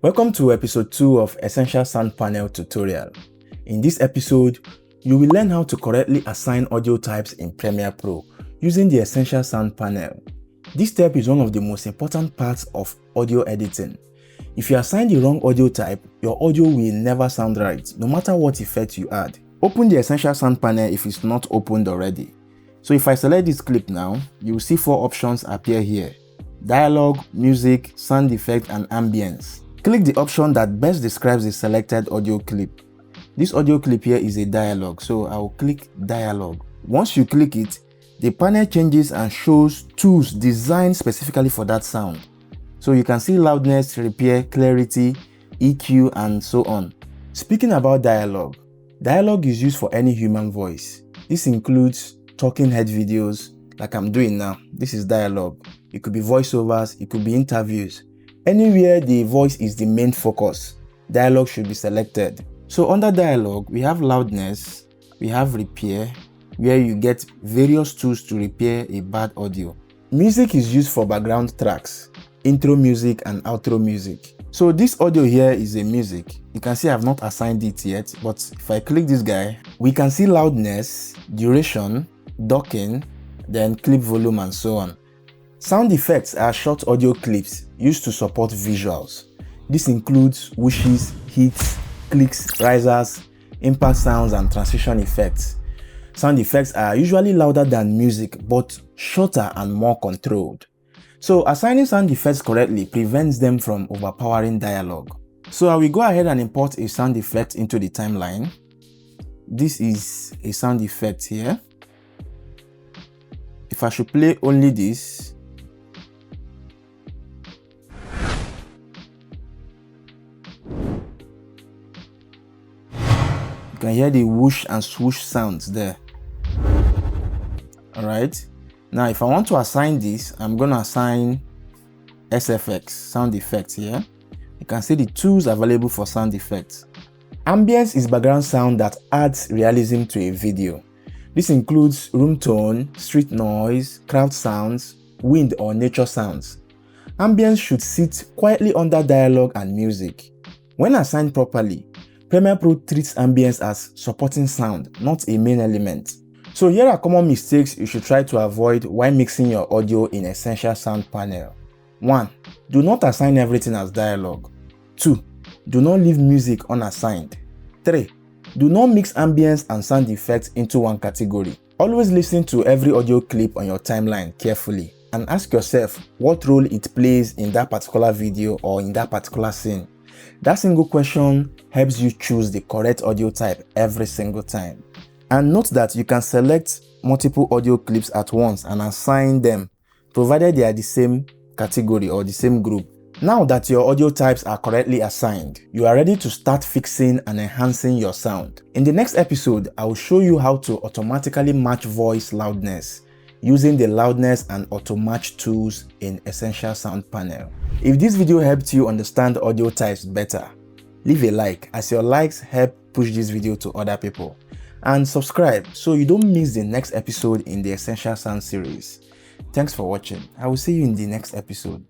Welcome to episode 2 of Essential Sound Panel tutorial. In this episode, you will learn how to correctly assign audio types in Premiere Pro using the Essential Sound Panel. This step is one of the most important parts of audio editing. If you assign the wrong audio type, your audio will never sound right, no matter what effect you add. Open the Essential Sound Panel if it's not opened already. So if I select this clip now, you will see 4 options appear here: dialogue, music, sound effect, and ambience. Click the option that best describes the selected audio clip. This audio clip here is a dialogue, so I will click dialogue. Once you click it, the panel changes and shows tools designed specifically for that sound. So you can see loudness, repair, clarity, EQ, and so on. Speaking about dialogue, dialogue is used for any human voice. This includes talking head videos like I'm doing now. This is dialogue. It could be voiceovers, it could be interviews. Anywhere the voice is the main focus, dialogue should be selected. So under dialogue, we have loudness, we have repair, where you get various tools to repair a bad audio. Music is used for background tracks, intro music and outro music. So this audio here is a music. You can see I've not assigned it yet, but if I click this guy, we can see loudness, duration, docking, then clip volume and so on. Sound effects are short audio clips used to support visuals. This includes whooshes, hits, clicks, risers, impact sounds, and transition effects. Sound effects are usually louder than music, but shorter and more controlled. So assigning sound effects correctly prevents them from overpowering dialogue. So I will go ahead and import a sound effect into the timeline. This is a sound effect here. If I should play only this, you can hear the whoosh and swoosh sounds there. Alright, now if I want to assign this, I'm going to assign SFX, sound effects here. You can see the tools available for sound effects. Ambience is background sound that adds realism to a video. This includes room tone, street noise, crowd sounds, wind or nature sounds. Ambience should sit quietly under dialogue and music. When assigned properly, Premiere Pro treats ambience as supporting sound, not a main element. So here are common mistakes you should try to avoid while mixing your audio in Essential Sound Panel. 1. Do not assign everything as dialogue. 2. Do not leave music unassigned. 3. Do not mix ambience and sound effects into one category. Always listen to every audio clip on your timeline carefully and ask yourself what role it plays in that particular video or in that particular scene. That single question helps you choose the correct audio type every single time. And note that you can select multiple audio clips at once and assign them, provided they are the same category or the same group. Now that your audio types are correctly assigned, you are ready to start fixing and enhancing your sound. In the next episode, I will show you how to automatically match voice loudness using the loudness and auto match tools in Essential Sound Panel. If this video helped you understand audio types better, leave a like, as your likes help push this video to other people. And subscribe so you don't miss the next episode in the Essential Sound series. Thanks for watching. I will see you in the next episode.